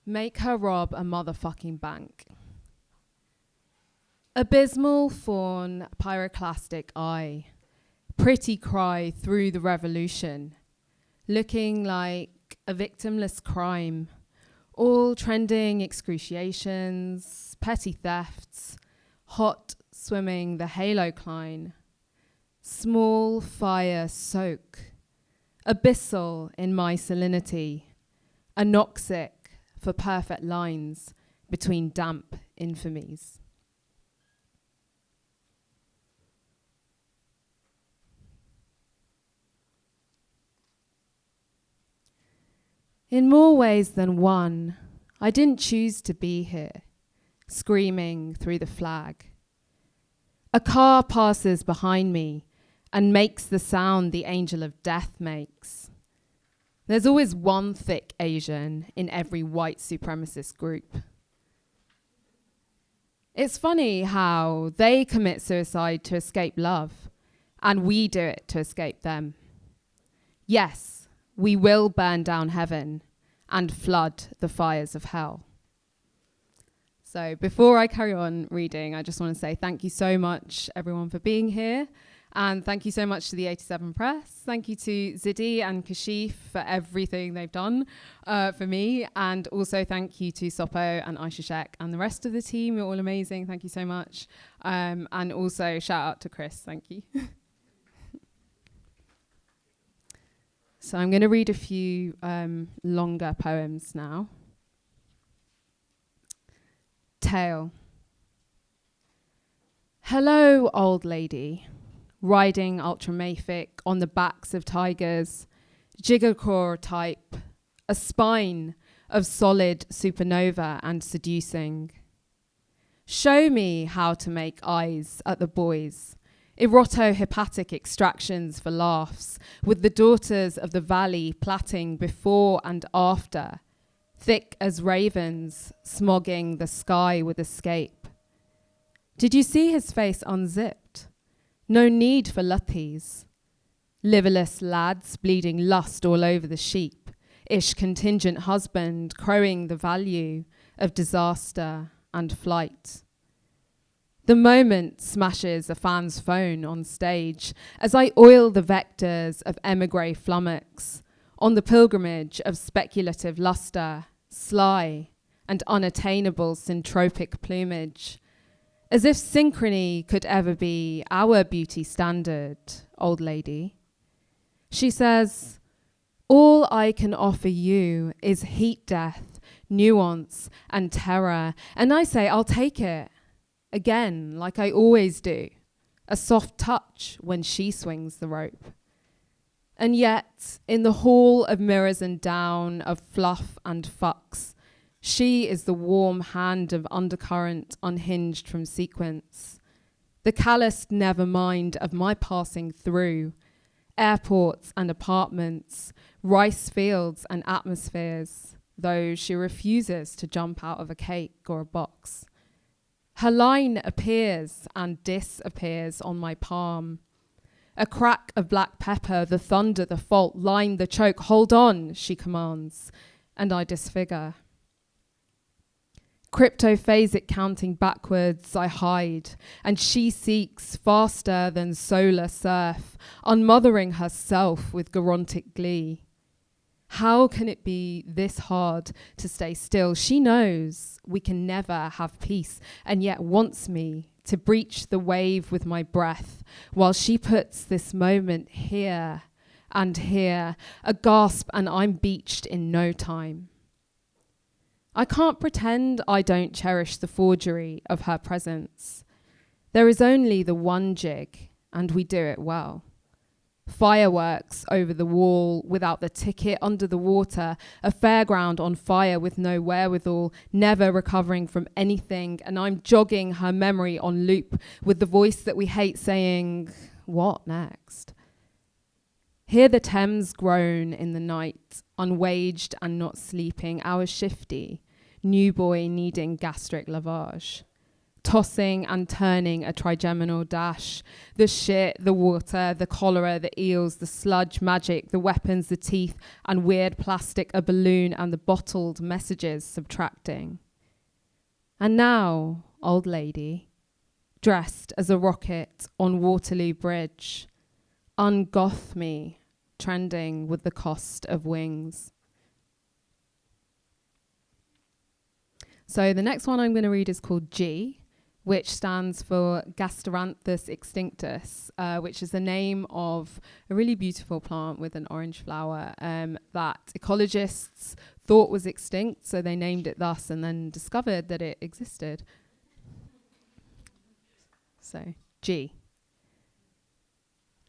Make her rob a motherfucking bank. Abysmal fawn, pyroclastic eye. Pretty cry through the revolution. Looking like a victimless crime. All trending excruciations, petty thefts. Hot swimming the halo cline. Small fire soak. Abyssal in my salinity. Anoxic for perfect lines between damp infamies. In more ways than one, I didn't choose to be here, screaming through the flag. A car passes behind me and makes the sound the angel of death makes. There's always one thick Asian in every white supremacist group. It's funny how they commit suicide to escape love, and we do it to escape them. Yes, we will burn down heaven and flood the fires of hell. So before I carry on reading, I just want to say thank you so much, everyone, for being here. And thank you so much to the 87 Press. Thank you to Zidi and Kashif for everything they've done for me. And also thank you to Sopo and Aisha Sheikh and the rest of the team. You're all amazing. Thank you so much. And also shout out to Chris. Thank you. So I'm going to read a few longer poems now. Tale. Hello, old lady. Riding ultramafic on the backs of tigers, gigacore type, a spine of solid supernova and seducing. Show me how to make eyes at the boys, eroto-hepatic extractions for laughs, with the daughters of the valley plaiting before and after, thick as ravens, smogging the sky with escape. Did you see his face unzipped? No need for luthies. Liverless lads bleeding lust all over the sheep. Ish contingent husband crowing the value of disaster and flight. The moment smashes a fan's phone on stage as I oil the vectors of emigre flummox on the pilgrimage of speculative luster, sly and unattainable syntropic plumage. As if synchrony could ever be our beauty standard, old lady. She says, all I can offer you is heat death, nuance, and terror. And I say, I'll take it. Again, like I always do. A soft touch when she swings the rope. And yet, in the hall of mirrors and down, of fluff and fucks, she is the warm hand of undercurrent unhinged from sequence. The calloused never mind of my passing through. Airports and apartments, rice fields and atmospheres, though she refuses to jump out of a cake or a box. Her line appears and disappears on my palm. A crack of black pepper, the thunder, the fault, line, the choke. Hold on, she commands, and I disfigure. Cryptophasic counting backwards, I hide, and she seeks faster than solar surf, unmothering herself with gerontic glee. How can it be this hard to stay still? She knows we can never have peace, and yet wants me to breach the wave with my breath, while she puts this moment here and here, a gasp, and I'm beached in no time. I can't pretend I don't cherish the forgery of her presence. There is only the one jig, and we do it well. Fireworks over the wall without the ticket, under the water, a fairground on fire with no wherewithal, never recovering from anything, and I'm jogging her memory on loop with the voice that we hate saying, what next? Hear the Thames groan in the night, unwaged and not sleeping, hours shifty, new boy needing gastric lavage. tossing and turning a trigeminal dash. The shit, the water, the cholera, the eels, the sludge, magic, the weapons, the teeth, and weird plastic, a balloon, and the bottled messages subtracting. And now, old lady, dressed as a rocket on Waterloo Bridge, ungoth me, trending with the cost of wings. So the next one I'm going to read is called G, which stands for Gasteranthus extinctus, which is the name of a really beautiful plant with an orange flower that ecologists thought was extinct, so they named it thus and then discovered that it existed. So, G.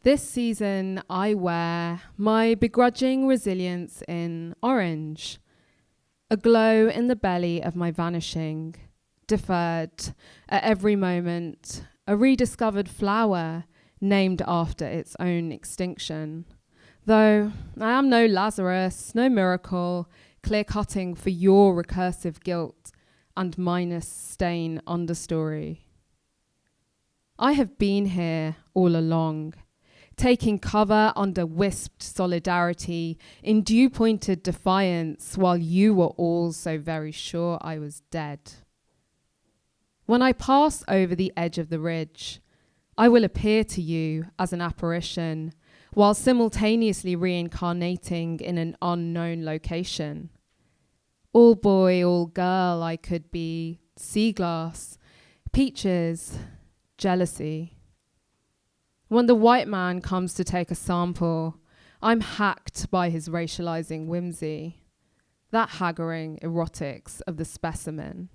This season I wear my begrudging resilience in orange, a glow in the belly of my vanishing, deferred at every moment, a rediscovered flower named after its own extinction. Though I am no Lazarus, no miracle, clear-cutting for your recursive guilt and minus stain understory. I have been here all along, taking cover under wisped solidarity in due-pointed defiance while you were all so very sure I was dead. When I pass over the edge of the ridge, I will appear to you as an apparition while simultaneously reincarnating in an unknown location. All boy, all girl I could be, sea glass, peaches, jealousy. When the white man comes to take a sample, I'm hacked by his racializing whimsy, that haggling erotics of the specimen.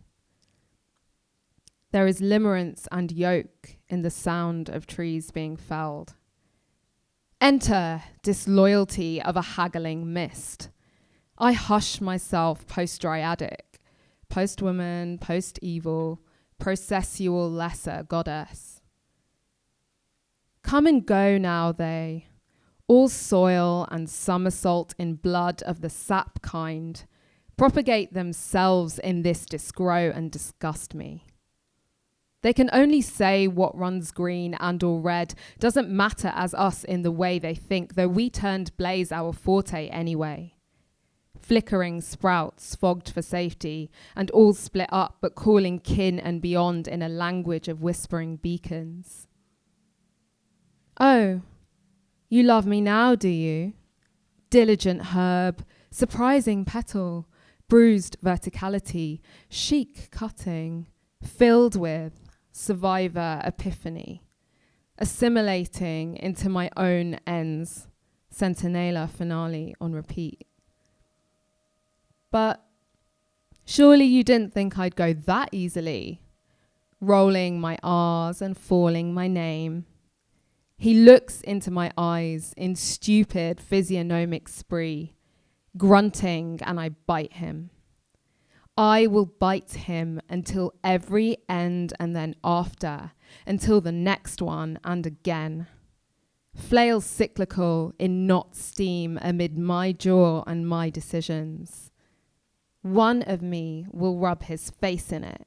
There is limerence and yoke in the sound of trees being felled. Enter disloyalty of a haggling mist. I hush myself post-dryadic, post-woman, post-evil, processual lesser goddess. Come and go now they, all soil and somersault in blood of the sap kind, propagate themselves in this disgrow and disgust me. They can only say what runs green and or red doesn't matter as us in the way they think, though we turned blaze our forte anyway. Flickering sprouts fogged for safety and all split up but calling kin and beyond in a language of whispering beacons. Oh, you love me now, do you? Diligent herb, surprising petal, bruised verticality, chic cutting, filled with survivor epiphany, assimilating into my own ends, centinela finale on repeat. But surely you didn't think I'd go that easily, rolling my R's and falling my name. He looks into my eyes in stupid physiognomic spree, grunting, and I bite him. I will bite him until every end and then after, until the next one and again. Flail cyclical in not steam amid my jaw and my decisions. One of me will rub his face in it,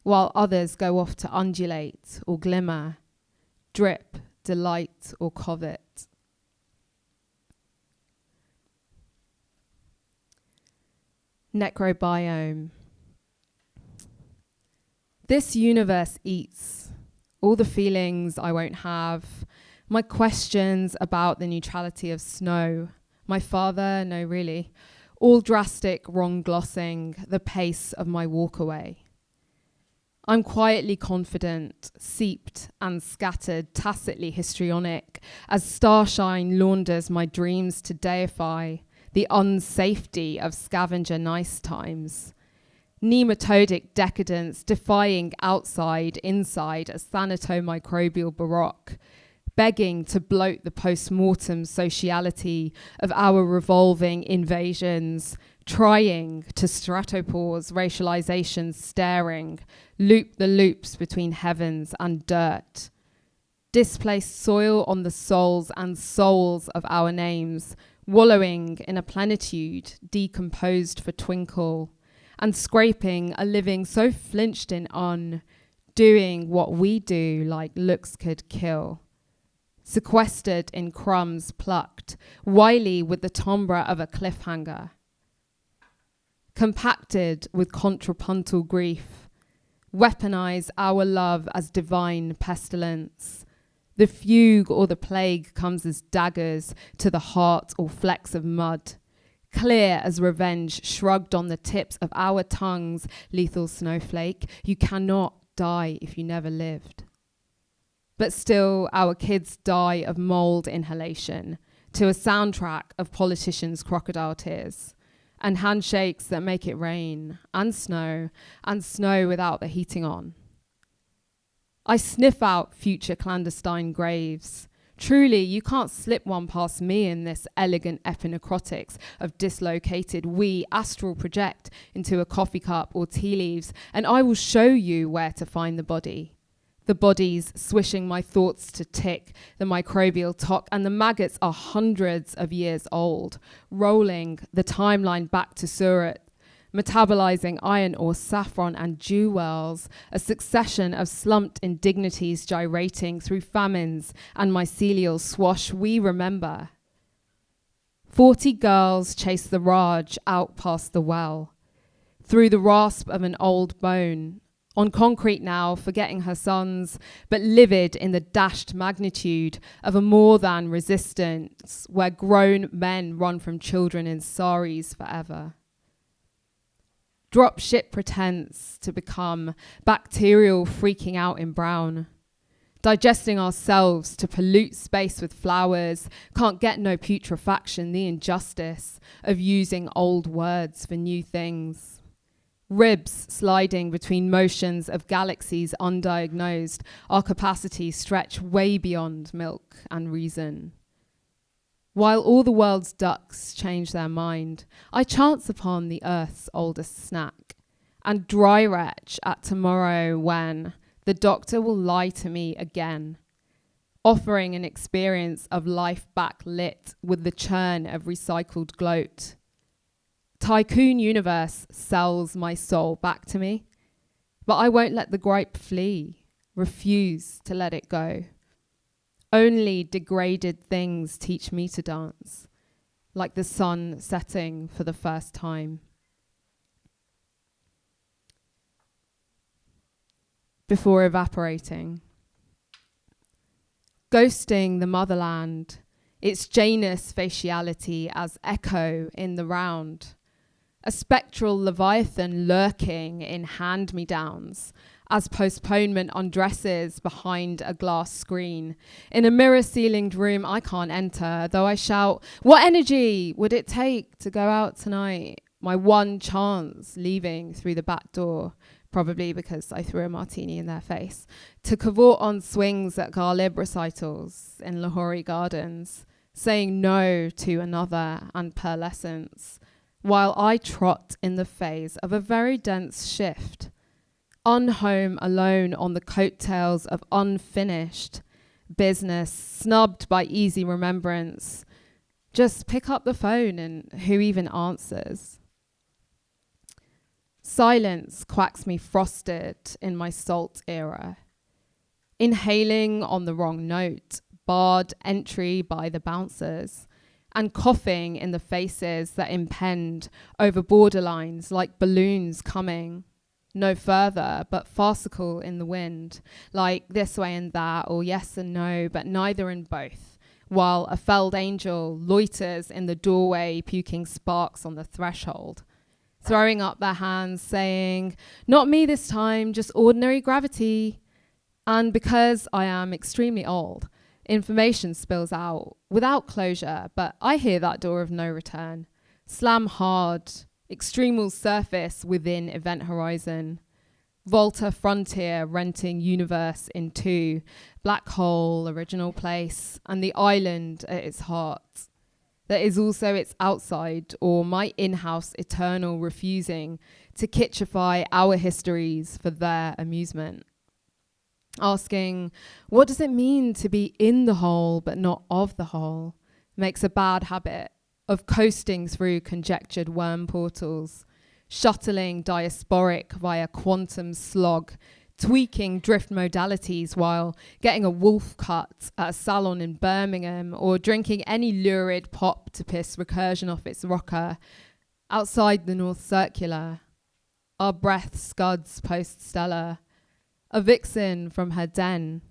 while others go off to undulate or glimmer, drip, delight or covet. Necrobiome. This universe eats all the feelings I won't have, my questions about the neutrality of snow, my father, no really, all drastic wrong glossing, the pace of my walk away. I'm quietly confident, seeped and scattered, tacitly histrionic, as starshine launders my dreams to deify the unsafety of scavenger nice times. Nematodic decadence defying outside, inside a sanatomicrobial baroque, begging to bloat the post-mortem sociality of our revolving invasions, trying to stratopause racialization staring, loop the loops between heavens and dirt. Displaced soil on the souls and souls of our names, wallowing in a plenitude decomposed for twinkle, and scraping a living so flinched in doing what we do like looks could kill. Sequestered in crumbs plucked, wily with the timbre of a cliffhanger. Compacted with contrapuntal grief, weaponize our love as divine pestilence. The fugue or the plague comes as daggers to the heart or flecks of mud. Clear as revenge shrugged on the tips of our tongues, lethal snowflake. You cannot die if you never lived. But still, our kids die of mold inhalation to a soundtrack of politicians' crocodile tears and handshakes that make it rain and snow without the heating on. I sniff out future clandestine graves. Truly, you can't slip one past me in this elegant epinecrotics of dislocated we astral project into a coffee cup or tea leaves, and I will show you where to find the body. The bodies swishing my thoughts to tick, the microbial talk, and the maggots are hundreds of years old, rolling the timeline back to Surat, metabolizing iron ore, saffron, and dew wells, a succession of slumped indignities gyrating through famines and mycelial swash we remember. 40 girls chase the Raj out past the well, through the rasp of an old bone, on concrete now, forgetting her sons, but livid in the dashed magnitude of a more than resistance where grown men run from children in saris forever. Drop ship pretense to become bacterial freaking out in brown. Digesting ourselves to pollute space with flowers, can't get no putrefaction, the injustice of using old words for new things. Ribs sliding between motions of galaxies undiagnosed, our capacities stretch way beyond milk and reason. While all the world's ducks change their mind, I chance upon the earth's oldest snack and dry retch at tomorrow when the doctor will lie to me again, offering an experience of life backlit with the churn of recycled gloat. Tycoon universe sells my soul back to me, but I won't let the gripe flee, refuse to let it go. Only degraded things teach me to dance, like the sun setting for the first time. Before evaporating. Ghosting the motherland, its Janus faciality as echo in the round. A spectral leviathan lurking in hand-me-downs as postponement undresses behind a glass screen. In a mirror-ceilinged room I can't enter, though I shout, "What energy would it take to go out tonight?" My one chance leaving through the back door, probably because I threw a martini in their face, to cavort on swings at Ghalib recitals in Lahori Gardens, saying no to another and pearlescence, while I trot in the phase of a very dense shift, unhome alone on the coattails of unfinished business, snubbed by easy remembrance. Just pick up the phone and who even answers? Silence quacks me frosted in my salt era. Inhaling on the wrong note, barred entry by the bouncers, and coughing in the faces that impend over borderlines like balloons coming no further but farcical in the wind, like this way and that, or yes and no, but neither and both, while a felled angel loiters in the doorway, puking sparks on the threshold, throwing up their hands, saying, "Not me this time, just ordinary gravity." And because I am extremely old, information spills out without closure, but I hear that door of no return slam hard, extremal surface within event horizon, Volta frontier renting universe in two, black hole, original place, and the island at its heart. That is also its outside, or my in-house eternal refusing to kitschify our histories for their amusement. Asking, what does it mean to be in the whole but not of the whole, makes a bad habit of coasting through conjectured worm portals, shuttling diasporic via quantum slog tweaking drift modalities while getting a wolf cut at a salon in Birmingham, or drinking any lurid pop to piss recursion off its rocker outside the North Circular. Our breath scuds post-stellar. A vixen from her den,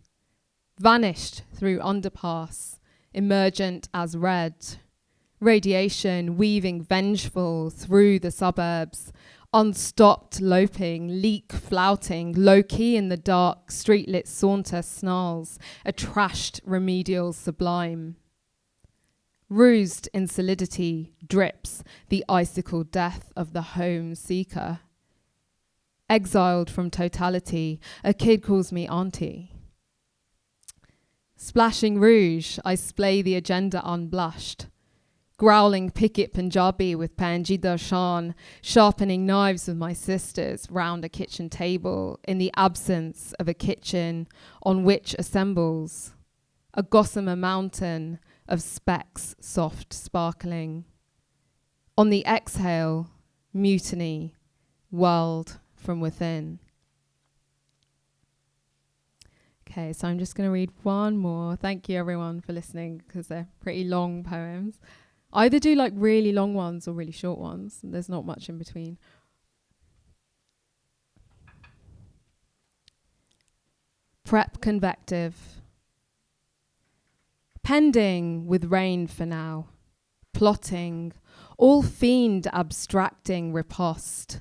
vanished through underpass, emergent as red. Radiation weaving vengeful through the suburbs, unstopped loping, leak flouting, low-key in the dark, street-lit saunter snarls, a trashed remedial sublime. Roosed in solidity drips the icicle death of the home seeker. Exiled from totality, a kid calls me auntie. Splashing rouge, I splay the agenda unblushed. Growling picket Punjabi with Panji Darshan, sharpening knives with my sisters round a kitchen table in the absence of a kitchen on which assembles a gossamer mountain of specks soft sparkling. On the exhale, mutiny, world from within. Okay, so I'm just going to read one more. Thank you everyone for listening, because they're pretty long poems. I either do like really long ones or really short ones. There's not much in between. Prep convective. Pending with rain for now. Plotting. All fiend abstracting riposte.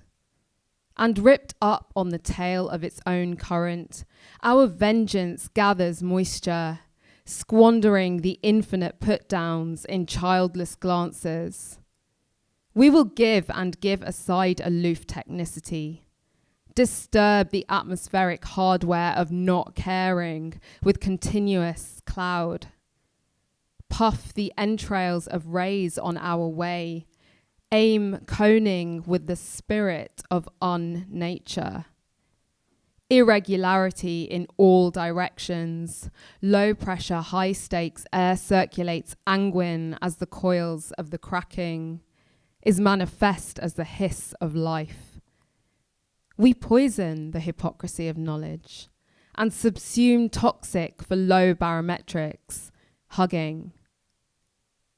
And ripped up on the tail of its own current, our vengeance gathers moisture, squandering the infinite put-downs in childless glances. We will give and give aside aloof technicity, disturb the atmospheric hardware of not caring with continuous cloud, puff the entrails of rays on our way, aim coning with the spirit of unnature. Irregularity in all directions. Low pressure, high stakes air circulates anguin as the coils of the cracking, is manifest as the hiss of life. We poison the hypocrisy of knowledge and subsume toxic for low barometrics, hugging.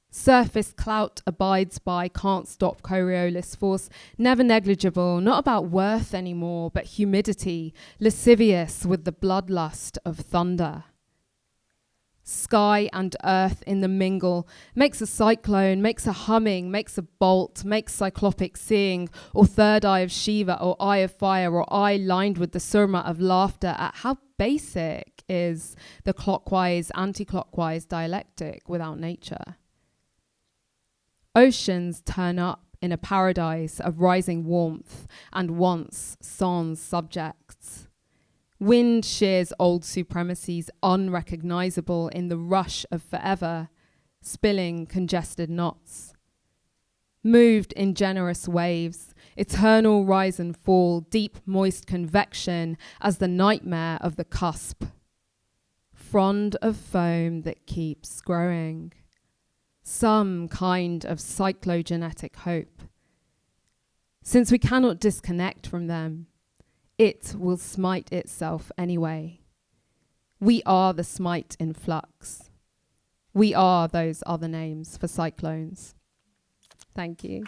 Surface clout abides by, can't stop Coriolis force, never negligible, not about worth anymore, but humidity, lascivious with the bloodlust of thunder. Sky and earth in the mingle, makes a cyclone, makes a humming, makes a bolt, makes cyclopic seeing, or third eye of Shiva, or eye of fire, or eye lined with the surma of laughter at how basic is the clockwise, anti-clockwise dialectic without nature. Oceans turn up in a paradise of rising warmth and wants sans subjects. Wind shears old supremacies unrecognizable in the rush of forever, spilling congested knots. Moved in generous waves, eternal rise and fall, deep moist convection as the nightmare of the cusp. Frond of foam that keeps growing. Some kind of cyclogenetic hope. Since we cannot disconnect from them, it will smite itself anyway. We are the smite in flux. We are those other names for cyclones. Thank you.